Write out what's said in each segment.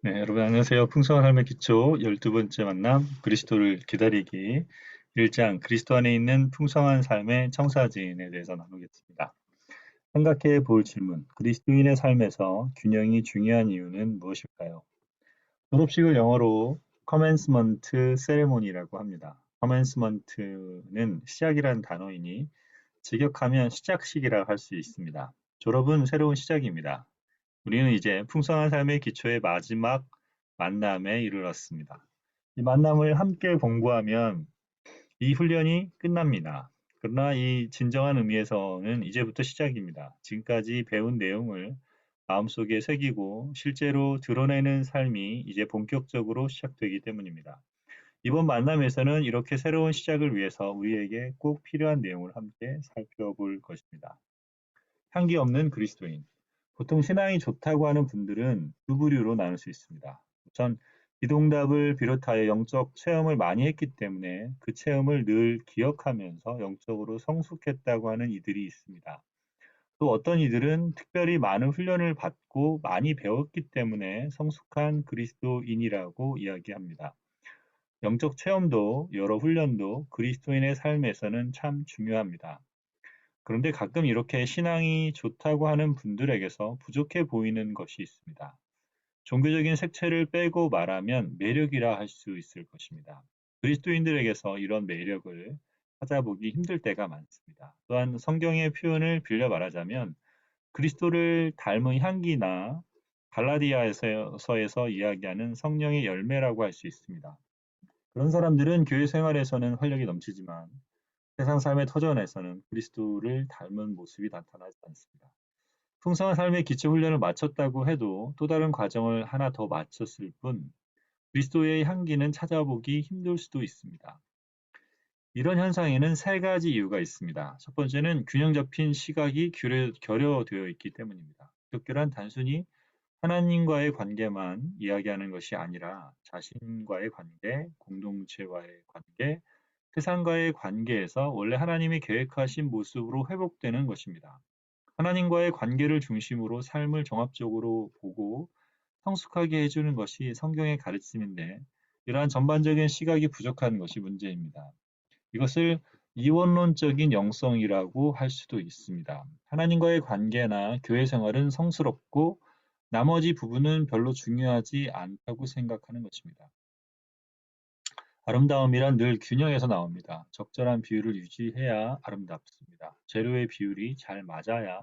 네, 여러분 안녕하세요. 풍성한 삶의 기초 12번째 만남 그리스도를 기다리기 1장 그리스도 안에 있는 풍성한 삶의 청사진에 대해서 나누겠습니다. 생각해 볼 질문. 그리스도인의 삶에서 균형이 중요한 이유는 무엇일까요? 졸업식을 영어로 commencement ceremony라고 합니다. commencement는 시작이라는 단어이니 직역하면 시작식이라 할 수 있습니다. 졸업은 새로운 시작입니다. 우리는 이제 풍성한 삶의 기초의 마지막 만남에 이르렀습니다. 이 만남을 함께 공부하면 이 훈련이 끝납니다. 그러나 이 진정한 의미에서는 이제부터 시작입니다. 지금까지 배운 내용을 마음속에 새기고 실제로 드러내는 삶이 이제 본격적으로 시작되기 때문입니다. 이번 만남에서는 이렇게 새로운 시작을 위해서 우리에게 꼭 필요한 내용을 함께 살펴볼 것입니다. 향기 없는 그리스도인. 보통 신앙이 좋다고 하는 분들은 두 부류로 나눌 수 있습니다. 우선 기동답을 비롯하여 영적 체험을 많이 했기 때문에 그 체험을 늘 기억하면서 영적으로 성숙했다고 하는 이들이 있습니다. 또 어떤 이들은 특별히 많은 훈련을 받고 많이 배웠기 때문에 성숙한 그리스도인이라고 이야기합니다. 영적 체험도 여러 훈련도 그리스도인의 삶에서는 참 중요합니다. 그런데 가끔 이렇게 신앙이 좋다고 하는 분들에게서 부족해 보이는 것이 있습니다. 종교적인 색채를 빼고 말하면 매력이라 할 수 있을 것입니다. 그리스도인들에게서 이런 매력을 찾아보기 힘들 때가 많습니다. 또한 성경의 표현을 빌려 말하자면 그리스도를 닮은 향기나 갈라디아서에서 이야기하는 성령의 열매라고 할 수 있습니다. 그런 사람들은 교회 생활에서는 활력이 넘치지만 세상 삶의 터전에서는 그리스도를 닮은 모습이 나타나지 않습니다. 풍성한 삶의 기초 훈련을 마쳤다고 해도 또 다른 과정을 하나 더 마쳤을 뿐 그리스도의 향기는 찾아보기 힘들 수도 있습니다. 이런 현상에는 세 가지 이유가 있습니다. 첫 번째는 균형 잡힌 시각이 결여되어 있기 때문입니다. 기독교란 단순히 하나님과의 관계만 이야기하는 것이 아니라 자신과의 관계, 공동체와의 관계, 세상과의 관계에서 원래 하나님이 계획하신 모습으로 회복되는 것입니다. 하나님과의 관계를 중심으로 삶을 종합적으로 보고 성숙하게 해주는 것이 성경의 가르침인데 이러한 전반적인 시각이 부족한 것이 문제입니다. 이것을 이원론적인 영성이라고 할 수도 있습니다. 하나님과의 관계나 교회 생활은 성스럽고 나머지 부분은 별로 중요하지 않다고 생각하는 것입니다. 아름다움이란 늘 균형에서 나옵니다. 적절한 비율을 유지해야 아름답습니다. 재료의 비율이 잘 맞아야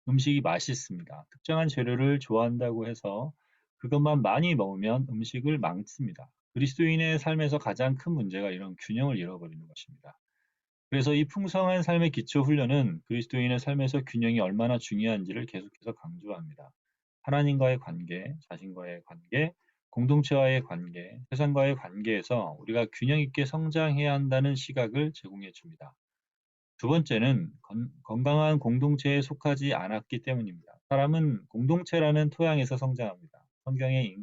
음식이 맛있습니다. 특정한 재료를 좋아한다고 해서 그것만 많이 먹으면 음식을 망칩니다. 그리스도인의 삶에서 가장 큰 문제가 이런 균형을 잃어버리는 것입니다. 그래서 이 풍성한 삶의 기초 훈련은 그리스도인의 삶에서 균형이 얼마나 중요한지를 계속해서 강조합니다. 하나님과의 관계, 자신과의 관계, 공동체와의 관계, 세상과의 관계에서 우리가 균형 있게 성장해야 한다는 시각을 제공해 줍니다. 두 번째는 건강한 공동체에 속하지 않았기 때문입니다. 사람은 공동체라는 토양에서 성장합니다. 성경의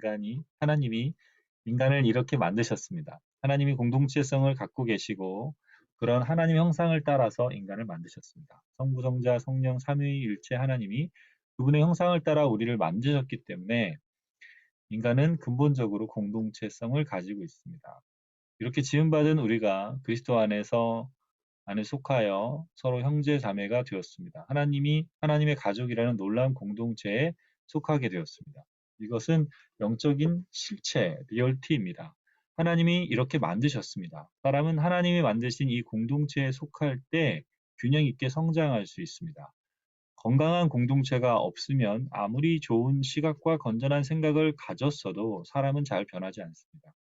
하나님이 인간을 이렇게 만드셨습니다. 하나님이 공동체성을 갖고 계시고 그런 하나님 형상을 따라서 인간을 만드셨습니다. 성부, 성자, 성령, 삼위일체 하나님이 그분의 형상을 따라 우리를 만드셨기 때문에 인간은 근본적으로 공동체성을 가지고 있습니다. 이렇게 지음받은 우리가 그리스도 안에 속하여 서로 형제 자매가 되었습니다. 하나님이 하나님의 가족이라는 놀라운 공동체에 속하게 되었습니다. 이것은 영적인 실체, 리얼티입니다. 하나님이 이렇게 만드셨습니다. 사람은 하나님이 만드신 이 공동체에 속할 때 균형 있게 성장할 수 있습니다. 건강한 공동체가 없으면 아무리 좋은 시각과 건전한 생각을 가졌어도 사람은 잘 변하지 않습니다.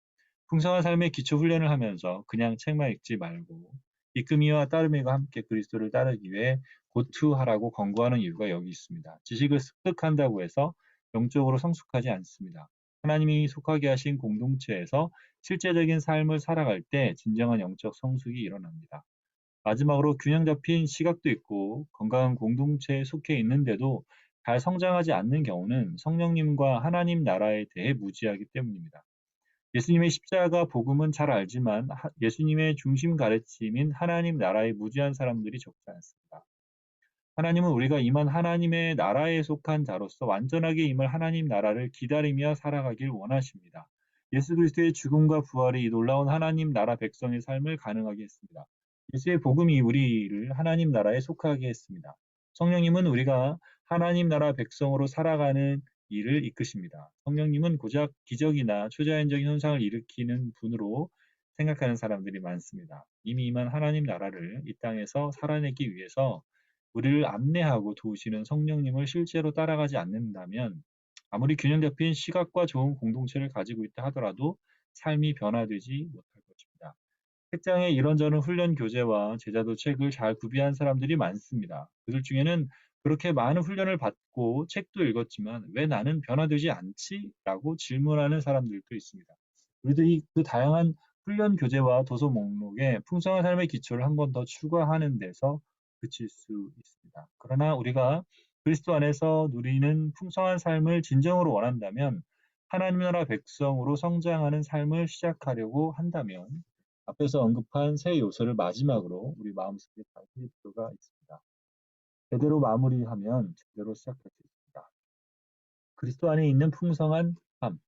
풍성한 삶의 기초 훈련을 하면서 그냥 책만 읽지 말고 이끄미와 따르미가 함께 그리스도를 따르기 위해 고투하라고 권고하는 이유가 여기 있습니다. 지식을 습득한다고 해서 영적으로 성숙하지 않습니다. 하나님이 속하게 하신 공동체에서 실제적인 삶을 살아갈 때 진정한 영적 성숙이 일어납니다. 마지막으로 균형 잡힌 시각도 있고 건강한 공동체에 속해 있는데도 잘 성장하지 않는 경우는 성령님과 하나님 나라에 대해 무지하기 때문입니다. 예수님의 십자가 복음은 잘 알지만 예수님의 중심 가르침인 하나님 나라에 무지한 사람들이 적지 않습니다. 하나님은 우리가 임한 하나님의 나라에 속한 자로서 완전하게 임할 하나님 나라를 기다리며 살아가길 원하십니다. 예수 그리스도의 죽음과 부활이 이 놀라운 하나님 나라 백성의 삶을 가능하게 했습니다. 예수의 복음이 우리를 하나님 나라에 속하게 했습니다. 성령님은 우리가 하나님 나라 백성으로 살아가는 일을 이끄십니다. 성령님은 고작 기적이나 초자연적인 현상을 일으키는 분으로 생각하는 사람들이 많습니다. 이미 임한 하나님 나라를 이 땅에서 살아내기 위해서 우리를 안내하고 도우시는 성령님을 실제로 따라가지 않는다면 아무리 균형 잡힌 시각과 좋은 공동체를 가지고 있다 하더라도 삶이 변화되지 못할 것입니다. 책장에 이런저런 훈련 교재와 제자도책을 잘 구비한 사람들이 많습니다. 그들 중에는 그렇게 많은 훈련을 받고 책도 읽었지만 왜 나는 변화되지 않지? 라고 질문하는 사람들도 있습니다. 우리도 그 다양한 훈련 교재와 도서 목록에 풍성한 삶의 기초를 한 번 더 추가하는 데서 그칠 수 있습니다. 그러나 우리가 그리스도 안에서 누리는 풍성한 삶을 진정으로 원한다면 하나님 나라 백성으로 성장하는 삶을 시작하려고 한다면 앞에서 언급한 세 요소를 마지막으로 우리 마음속에 담을 필요가 있습니다. 제대로 마무리하면 제대로 시작할 수 있습니다. 그리스도 안에 있는 풍성한 삶.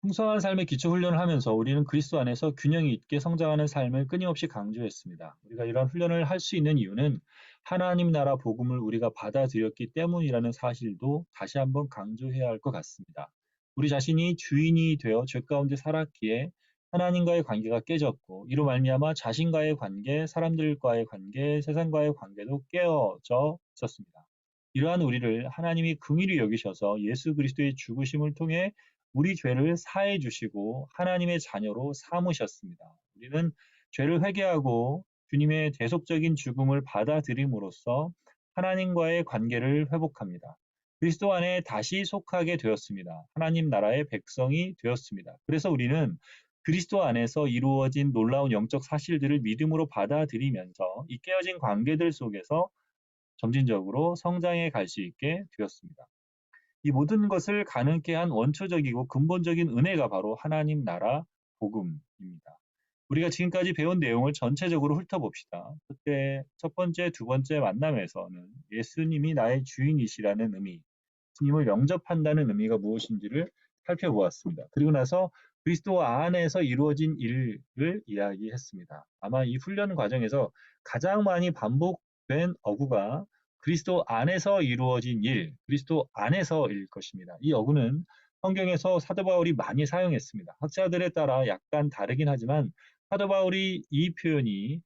풍성한 삶의 기초 훈련을 하면서 우리는 그리스도 안에서 균형이 있게 성장하는 삶을 끊임없이 강조했습니다. 우리가 이런 훈련을 할 수 있는 이유는 하나님 나라 복음을 우리가 받아들였기 때문이라는 사실도 다시 한번 강조해야 할 것 같습니다. 우리 자신이 주인이 되어 죄 가운데 살았기에 하나님과의 관계가 깨졌고 이로 말미암아 자신과의 관계, 사람들과의 관계, 세상과의 관계도 깨어져 있었습니다. 이러한 우리를 하나님이 긍휼히 여기셔서 예수 그리스도의 죽으심을 통해 우리 죄를 사해 주시고 하나님의 자녀로 삼으셨습니다. 우리는 죄를 회개하고 주님의 대속적인 죽음을 받아들임으로써 하나님과의 관계를 회복합니다. 그리스도 안에 다시 속하게 되었습니다. 하나님 나라의 백성이 되었습니다. 그래서 우리는 그리스도 안에서 이루어진 놀라운 영적 사실들을 믿음으로 받아들이면서 이 깨어진 관계들 속에서 점진적으로 성장해 갈 수 있게 되었습니다. 이 모든 것을 가능케 한 원초적이고 근본적인 은혜가 바로 하나님 나라 복음입니다. 우리가 지금까지 배운 내용을 전체적으로 훑어봅시다. 그때 첫 번째, 두 번째 만남에서는 예수님이 나의 주인이시라는 의미, 예수님을 영접한다는 의미가 무엇인지를 살펴보았습니다. 그리고 나서 그리스도 안에서 이루어진 일을 이야기했습니다. 아마 이 훈련 과정에서 가장 많이 반복된 어구가 그리스도 안에서 이루어진 일, 그리스도 안에서일 것입니다. 이 어구는 성경에서 사도 바울이 많이 사용했습니다. 학자들에 따라 약간 다르긴 하지만 사도 바울이 이 표현이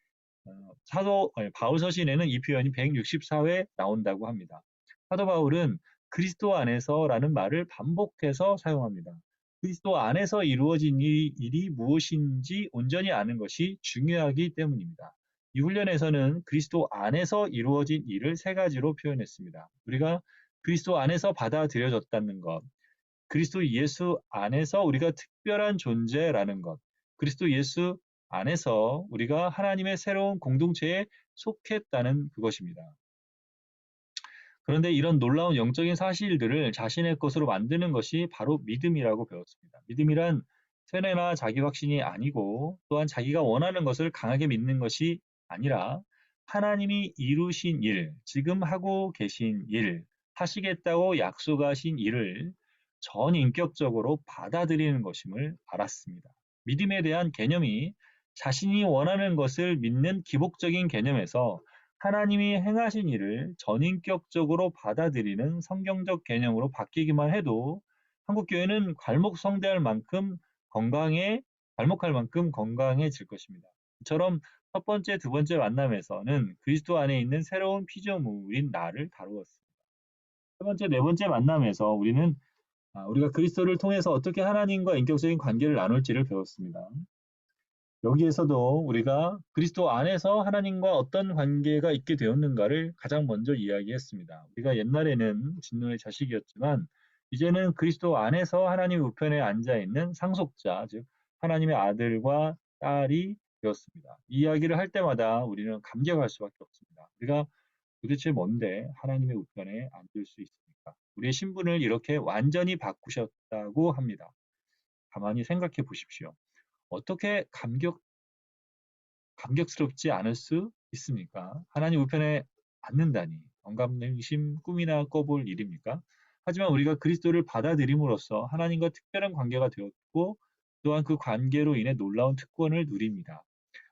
바울 서신에는 이 표현이 164회 나온다고 합니다. 사도 바울은 그리스도 안에서라는 말을 반복해서 사용합니다. 그리스도 안에서 이루어진 일이 무엇인지 온전히 아는 것이 중요하기 때문입니다. 이 훈련에서는 그리스도 안에서 이루어진 일을 세 가지로 표현했습니다. 우리가 그리스도 안에서 받아들여졌다는 것, 그리스도 예수 안에서 우리가 특별한 존재라는 것, 그리스도 예수 안에서 우리가 하나님의 새로운 공동체에 속했다는 그것입니다. 그런데 이런 놀라운 영적인 사실들을 자신의 것으로 만드는 것이 바로 믿음이라고 배웠습니다. 믿음이란 세뇌나 자기 확신이 아니고 또한 자기가 원하는 것을 강하게 믿는 것이 아니라 하나님이 이루신 일, 지금 하고 계신 일, 하시겠다고 약속하신 일을 전인격적으로 받아들이는 것임을 알았습니다. 믿음에 대한 개념이 자신이 원하는 것을 믿는 기복적인 개념에서 하나님이 행하신 일을 전인격적으로 받아들이는 성경적 개념으로 바뀌기만 해도 한국교회는 괄목성대할 만큼 괄목할 만큼 건강해질 것입니다. 이처럼 첫 번째, 두 번째 만남에서는 그리스도 안에 있는 새로운 피조물인 나를 다루었습니다. 세 번째, 네 번째 만남에서 우리가 그리스도를 통해서 어떻게 하나님과 인격적인 관계를 나눌지를 배웠습니다. 여기에서도 우리가 그리스도 안에서 하나님과 어떤 관계가 있게 되었는가를 가장 먼저 이야기했습니다. 우리가 옛날에는 진노의 자식이었지만 이제는 그리스도 안에서 하나님 우편에 앉아 있는 상속자, 즉 하나님의 아들과 딸이 되었습니다. 이 이야기를 할 때마다 우리는 감격할 수밖에 없습니다. 우리가 도대체 뭔데 하나님의 우편에 앉을 수 있습니까? 우리의 신분을 이렇게 완전히 바꾸셨다고 합니다. 가만히 생각해 보십시오. 어떻게 감격스럽지 않을 수 있습니까? 하나님 우편에 앉는다니. 영감능심, 꿈이나 꿔볼 일입니까? 하지만 우리가 그리스도를 받아들임으로써 하나님과 특별한 관계가 되었고 또한 그 관계로 인해 놀라운 특권을 누립니다.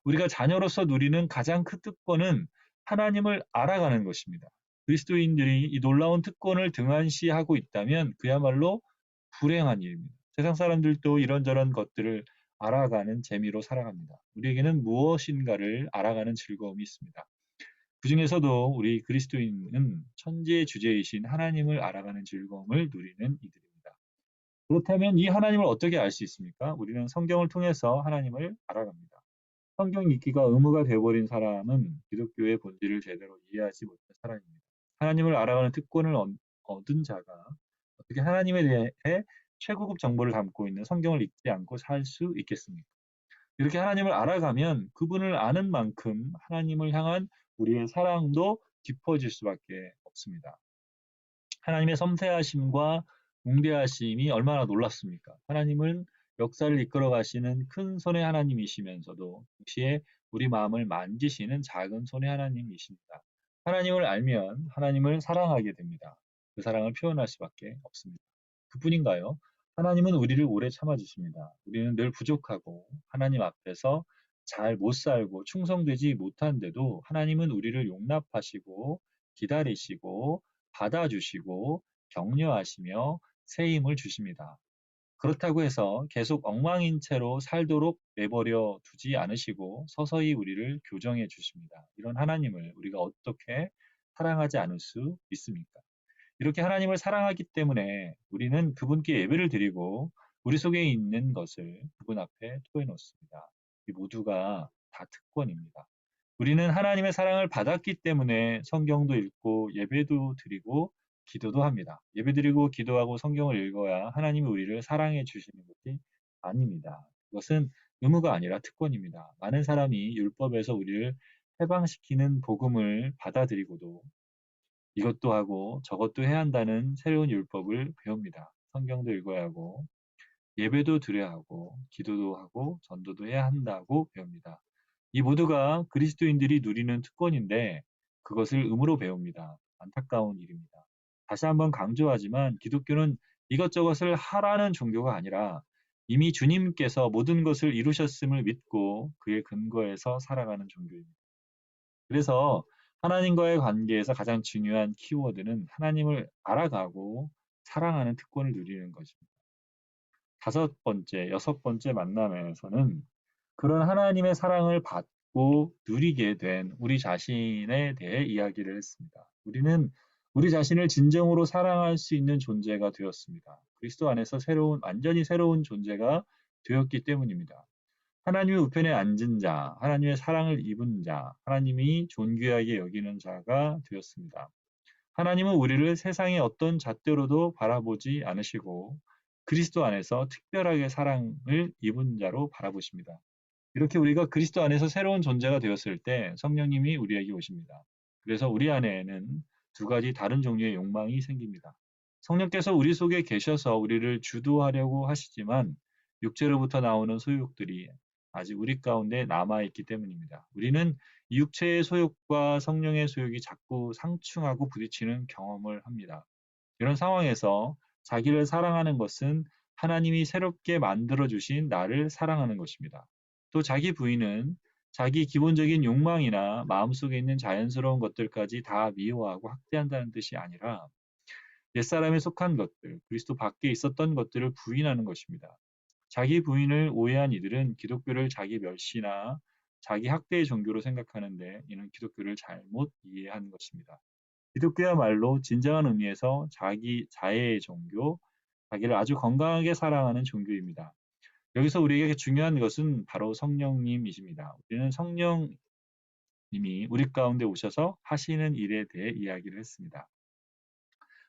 우리가 자녀로서 누리는 가장 큰 특권은 하나님을 알아가는 것입니다. 그리스도인들이 이 놀라운 특권을 등한시하고 있다면 그야말로 불행한 일입니다. 세상 사람들도 이런저런 것들을 알아가는 재미로 살아갑니다. 우리에게는 무엇인가를 알아가는 즐거움이 있습니다. 그 중에서도 우리 그리스도인은 천지의 주제이신 하나님을 알아가는 즐거움을 누리는 이들입니다. 그렇다면 이 하나님을 어떻게 알 수 있습니까? 우리는 성경을 통해서 하나님을 알아갑니다. 성경 읽기가 의무가 되어버린 사람은 기독교의 본질을 제대로 이해하지 못한 사람입니다. 하나님을 알아가는 특권을 얻은 자가 어떻게 하나님에 대해 최고급 정보를 담고 있는 성경을 읽지 않고 살 수 있겠습니까? 이렇게 하나님을 알아가면 그분을 아는 만큼 하나님을 향한 우리의 사랑도 깊어질 수밖에 없습니다. 하나님의 섬세하심과 웅대하심이 얼마나 놀랍습니까? 하나님은 역사를 이끌어 가시는 큰 손의 하나님이시면서도 동시에 우리 마음을 만지시는 작은 손의 하나님이십니다. 하나님을 알면 하나님을 사랑하게 됩니다. 그 사랑을 표현할 수밖에 없습니다. 그뿐인가요? 하나님은 우리를 오래 참아주십니다. 우리는 늘 부족하고 하나님 앞에서 잘 못 살고 충성되지 못한데도 하나님은 우리를 용납하시고 기다리시고 받아주시고 격려하시며 새 힘을 주십니다. 그렇다고 해서 계속 엉망인 채로 살도록 내버려 두지 않으시고 서서히 우리를 교정해 주십니다. 이런 하나님을 우리가 어떻게 사랑하지 않을 수 있습니까? 이렇게 하나님을 사랑하기 때문에 우리는 그분께 예배를 드리고 우리 속에 있는 것을 그분 앞에 토해 놓습니다. 이 모두가 다 특권입니다. 우리는 하나님의 사랑을 받았기 때문에 성경도 읽고 예배도 드리고 기도도 합니다. 예배드리고 기도하고 성경을 읽어야 하나님이 우리를 사랑해 주시는 것이 아닙니다. 그것은 의무가 아니라 특권입니다. 많은 사람이 율법에서 우리를 해방시키는 복음을 받아들이고도 이것도 하고 저것도 해야 한다는 새로운 율법을 배웁니다. 성경도 읽어야 하고 예배도 드려야 하고 기도도 하고 전도도 해야 한다고 배웁니다. 이 모두가 그리스도인들이 누리는 특권인데 그것을 의무로 배웁니다. 안타까운 일입니다. 다시 한번 강조하지만 기독교는 이것저것을 하라는 종교가 아니라 이미 주님께서 모든 것을 이루셨음을 믿고 그의 근거에서 살아가는 종교입니다. 그래서 하나님과의 관계에서 가장 중요한 키워드는 하나님을 알아가고 사랑하는 특권을 누리는 것입니다. 다섯 번째, 여섯 번째 만남에서는 그런 하나님의 사랑을 받고 누리게 된 우리 자신에 대해 이야기를 했습니다. 우리는 우리 자신을 진정으로 사랑할 수 있는 존재가 되었습니다. 그리스도 안에서 완전히 새로운 존재가 되었기 때문입니다. 하나님의 우편에 앉은 자, 하나님의 사랑을 입은 자, 하나님이 존귀하게 여기는 자가 되었습니다. 하나님은 우리를 세상의 어떤 잣대로도 바라보지 않으시고 그리스도 안에서 특별하게 사랑을 입은 자로 바라보십니다. 이렇게 우리가 그리스도 안에서 새로운 존재가 되었을 때 성령님이 우리에게 오십니다. 그래서 우리 안에는 두 가지 다른 종류의 욕망이 생깁니다. 성령께서 우리 속에 계셔서 우리를 주도하려고 하시지만 육체로부터 나오는 소욕들이 아직 우리 가운데 남아있기 때문입니다. 우리는 육체의 소욕과 성령의 소욕이 자꾸 상충하고 부딪히는 경험을 합니다. 이런 상황에서 자기를 사랑하는 것은 하나님이 새롭게 만들어주신 나를 사랑하는 것입니다. 또 자기 부인은 자기 기본적인 욕망이나 마음속에 있는 자연스러운 것들까지 다 미워하고 학대한다는 뜻이 아니라 옛사람에 속한 것들, 그리스도 밖에 있었던 것들을 부인하는 것입니다. 자기 부인을 오해한 이들은 기독교를 자기 멸시나 자기 학대의 종교로 생각하는데 이는 기독교를 잘못 이해한 것입니다. 기독교야말로 진정한 의미에서 자기 자애의 종교, 자기를 아주 건강하게 사랑하는 종교입니다. 여기서 우리에게 중요한 것은 바로 성령님이십니다. 우리는 성령님이 우리 가운데 오셔서 하시는 일에 대해 이야기를 했습니다.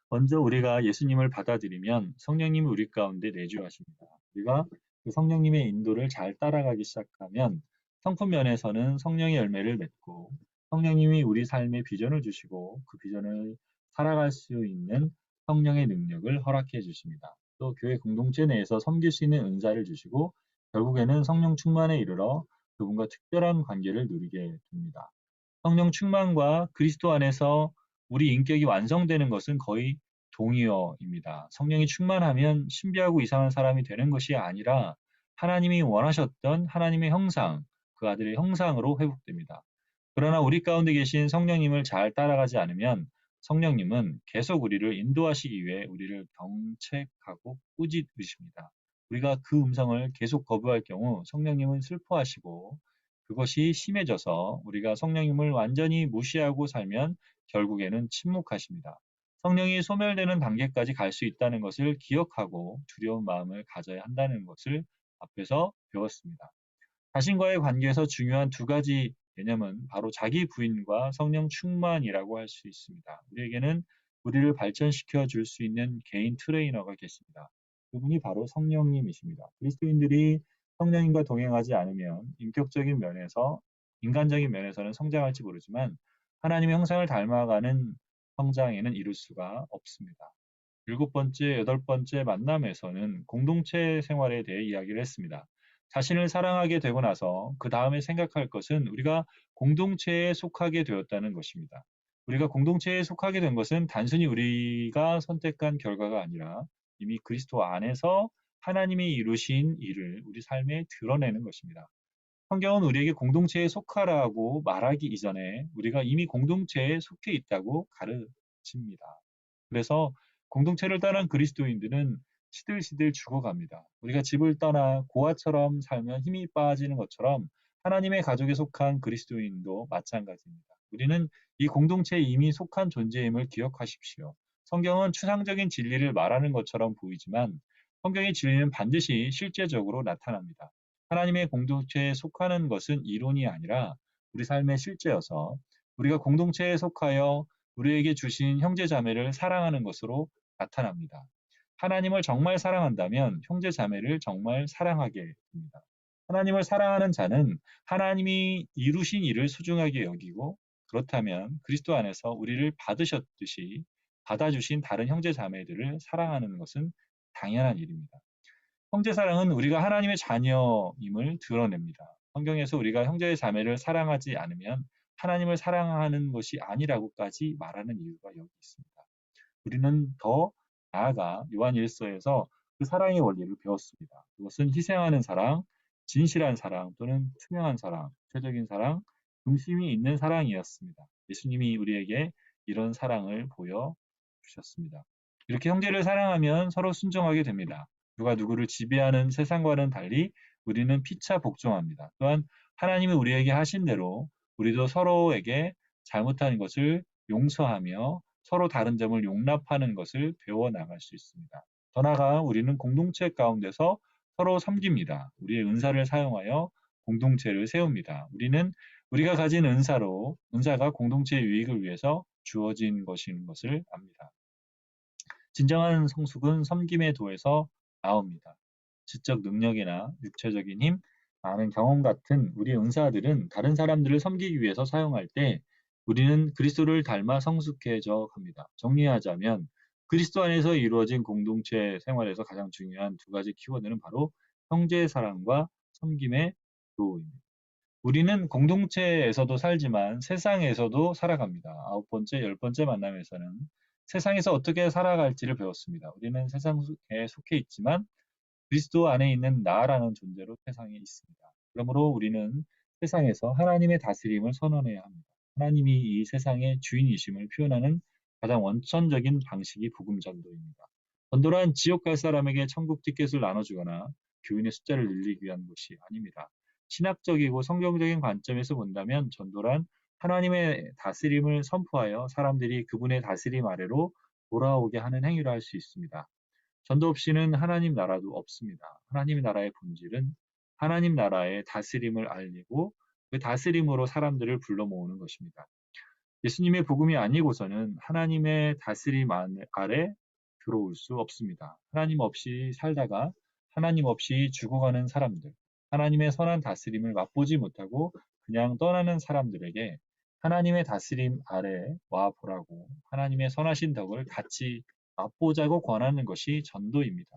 먼저 우리가 예수님을 받아들이면 성령님이 우리 가운데 내주하십니다. 우리가 그 성령님의 인도를 잘 따라가기 시작하면 성품 면에서는 성령의 열매를 맺고 성령님이 우리 삶에 비전을 주시고 그 비전을 살아갈 수 있는 성령의 능력을 허락해 주십니다. 또 교회 공동체 내에서 섬길 수 있는 은사를 주시고 결국에는 성령 충만에 이르러 그분과 특별한 관계를 누리게 됩니다. 성령 충만과 그리스도 안에서 우리 인격이 완성되는 것은 거의 동의어입니다. 성령이 충만하면 신비하고 이상한 사람이 되는 것이 아니라 하나님이 원하셨던 하나님의 형상, 그 아들의 형상으로 회복됩니다. 그러나 우리 가운데 계신 성령님을 잘 따라가지 않으면 성령님은 계속 우리를 인도하시기 위해 우리를 경책하고 꾸짖으십니다. 우리가 그 음성을 계속 거부할 경우 성령님은 슬퍼하시고 그것이 심해져서 우리가 성령님을 완전히 무시하고 살면 결국에는 침묵하십니다. 성령이 소멸되는 단계까지 갈 수 있다는 것을 기억하고 두려운 마음을 가져야 한다는 것을 앞에서 배웠습니다. 자신과의 관계에서 중요한 두 가지 개념은 바로 자기 부인과 성령 충만이라고 할 수 있습니다. 우리에게는 우리를 발전시켜 줄 수 있는 개인 트레이너가 계십니다. 그분이 바로 성령님이십니다. 그리스도인들이 성령님과 동행하지 않으면 인격적인 면에서, 인간적인 면에서는 성장할지 모르지만 하나님의 형상을 닮아가는 성장에는 이룰 수가 없습니다. 7번째, 8번째 만남에서는 공동체 생활에 대해 이야기를 했습니다. 자신을 사랑하게 되고 나서 그 다음에 생각할 것은 우리가 공동체에 속하게 되었다는 것입니다. 우리가 공동체에 속하게 된 것은 단순히 우리가 선택한 결과가 아니라 이미 그리스도 안에서 하나님이 이루신 일을 우리 삶에 드러내는 것입니다. 성경은 우리에게 공동체에 속하라고 말하기 이전에 우리가 이미 공동체에 속해 있다고 가르칩니다. 그래서 공동체를 떠난 그리스도인들은 시들시들 죽어갑니다. 우리가 집을 떠나 고아처럼 살면 힘이 빠지는 것처럼 하나님의 가족에 속한 그리스도인도 마찬가지입니다. 우리는 이 공동체에 이미 속한 존재임을 기억하십시오. 성경은 추상적인 진리를 말하는 것처럼 보이지만 성경의 진리는 반드시 실제적으로 나타납니다. 하나님의 공동체에 속하는 것은 이론이 아니라 우리 삶의 실제여서 우리가 공동체에 속하여 우리에게 주신 형제 자매를 사랑하는 것으로 나타납니다. 하나님을 정말 사랑한다면 형제 자매를 정말 사랑하게 됩니다. 하나님을 사랑하는 자는 하나님이 이루신 일을 소중하게 여기고 그렇다면 그리스도 안에서 우리를 받으셨듯이 받아주신 다른 형제 자매들을 사랑하는 것은 당연한 일입니다. 형제 사랑은 우리가 하나님의 자녀임을 드러냅니다. 성경에서 우리가 형제 자매를 사랑하지 않으면 하나님을 사랑하는 것이 아니라고까지 말하는 이유가 여기 있습니다. 우리는 더 나아가 요한 1서에서 그 사랑의 원리를 배웠습니다. 그것은 희생하는 사랑, 진실한 사랑 또는 투명한 사랑, 구체적인 사랑, 중심이 있는 사랑이었습니다. 예수님이 우리에게 이런 사랑을 보여주셨습니다. 이렇게 형제를 사랑하면 서로 순종하게 됩니다. 누가 누구를 지배하는 세상과는 달리 우리는 피차 복종합니다. 또한 하나님이 우리에게 하신 대로 우리도 서로에게 잘못한 것을 용서하며 서로 다른 점을 용납하는 것을 배워나갈 수 있습니다. 더 나아가 우리는 공동체 가운데서 서로 섬깁니다. 우리의 은사를 사용하여 공동체를 세웁니다. 우리는 우리가 가진 은사가 공동체의 유익을 위해서 주어진 것인 것을 압니다. 진정한 성숙은 섬김의 도에서 나옵니다. 지적 능력이나 육체적인 힘, 많은 경험 같은 우리의 은사들은 다른 사람들을 섬기기 위해서 사용할 때 우리는 그리스도를 닮아 성숙해져 갑니다. 정리하자면 그리스도 안에서 이루어진 공동체 생활에서 가장 중요한 두 가지 키워드는 바로 형제 사랑과 섬김의 도입니다. 우리는 공동체에서도 살지만 세상에서도 살아갑니다. 9번째, 10번째 만남에서는 세상에서 어떻게 살아갈지를 배웠습니다. 우리는 세상에 속해 있지만 그리스도 안에 있는 나라는 존재로 세상에 있습니다. 그러므로 우리는 세상에서 하나님의 다스림을 선언해야 합니다. 하나님이 이 세상의 주인이심을 표현하는 가장 원천적인 방식이 복음 전도입니다. 전도란 지옥 갈 사람에게 천국 티켓을 나눠주거나 교인의 숫자를 늘리기 위한 것이 아닙니다. 신학적이고 성경적인 관점에서 본다면 전도란 하나님의 다스림을 선포하여 사람들이 그분의 다스림 아래로 돌아오게 하는 행위를 할 수 있습니다. 전도 없이는 하나님 나라도 없습니다. 하나님 나라의 본질은 하나님 나라의 다스림을 알리고 그 다스림으로 사람들을 불러 모으는 것입니다. 예수님의 복음이 아니고서는 하나님의 다스림 아래 들어올 수 없습니다. 하나님 없이 살다가 하나님 없이 죽어가는 사람들, 하나님의 선한 다스림을 맛보지 못하고 그냥 떠나는 사람들에게 하나님의 다스림 아래 와 보라고 하나님의 선하신 덕을 같이 맛보자고 권하는 것이 전도입니다.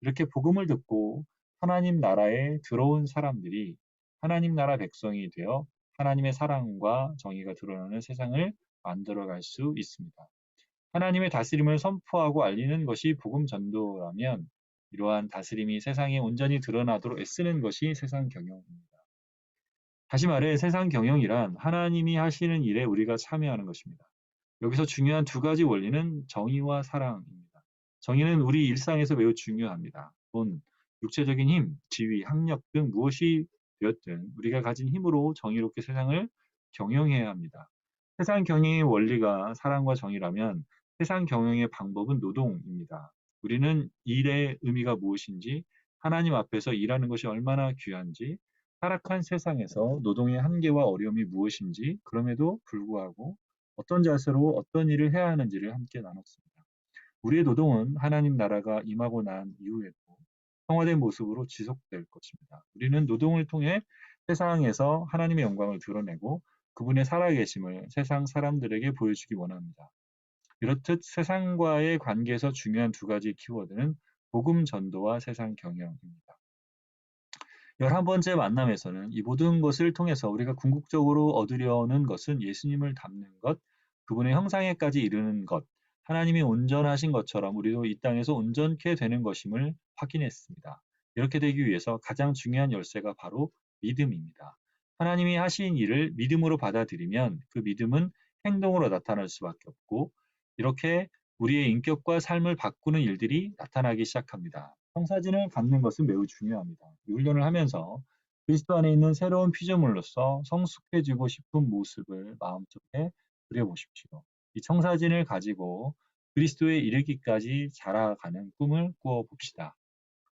이렇게 복음을 듣고 하나님 나라에 들어온 사람들이 하나님 나라 백성이 되어 하나님의 사랑과 정의가 드러나는 세상을 만들어갈 수 있습니다. 하나님의 다스림을 선포하고 알리는 것이 복음 전도라면 이러한 다스림이 세상에 온전히 드러나도록 애쓰는 것이 세상 경영입니다. 다시 말해 세상 경영이란 하나님이 하시는 일에 우리가 참여하는 것입니다. 여기서 중요한 두 가지 원리는 정의와 사랑입니다. 정의는 우리 일상에서 매우 중요합니다. 돈, 육체적인 힘, 지위, 학력 등 무엇이 되었든 우리가 가진 힘으로 정의롭게 세상을 경영해야 합니다. 세상 경영의 원리가 사랑과 정의라면 세상 경영의 방법은 노동입니다. 우리는 일의 의미가 무엇인지, 하나님 앞에서 일하는 것이 얼마나 귀한지, 타락한 세상에서 노동의 한계와 어려움이 무엇인지, 그럼에도 불구하고 어떤 자세로 어떤 일을 해야 하는지를 함께 나눴습니다. 우리의 노동은 하나님 나라가 임하고 난 이후에도 성화된 모습으로 지속될 것입니다. 우리는 노동을 통해 세상에서 하나님의 영광을 드러내고 그분의 살아계심을 세상 사람들에게 보여주기 원합니다. 이렇듯 세상과의 관계에서 중요한 두 가지 키워드는 복음 전도와 세상 경영입니다. 11번째 만남에서는 이 모든 것을 통해서 우리가 궁극적으로 얻으려는 것은 예수님을 닮는 것, 그분의 형상에까지 이르는 것, 하나님이 온전하신 것처럼 우리도 이 땅에서 온전케 되는 것임을 확인했습니다. 이렇게 되기 위해서 가장 중요한 열쇠가 바로 믿음입니다. 하나님이 하신 일을 믿음으로 받아들이면 그 믿음은 행동으로 나타날 수밖에 없고 이렇게 우리의 인격과 삶을 바꾸는 일들이 나타나기 시작합니다. 청사진을 갖는 것은 매우 중요합니다. 이 훈련을 하면서 그리스도 안에 있는 새로운 피조물로서 성숙해지고 싶은 모습을 마음속에 그려보십시오. 이 청사진을 가지고 그리스도에 이르기까지 자라가는 꿈을 꾸어봅시다.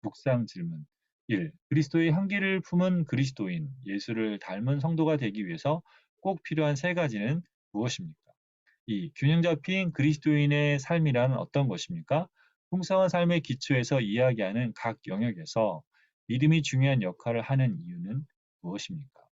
묵상 질문 1. 그리스도의 향기를 품은 그리스도인, 예수를 닮은 성도가 되기 위해서 꼭 필요한 세 가지는 무엇입니까? 2. 균형 잡힌 그리스도인의 삶이란 어떤 것입니까? 풍성한 삶의 기초에서 이야기하는 각 영역에서 믿음이 중요한 역할을 하는 이유는 무엇입니까?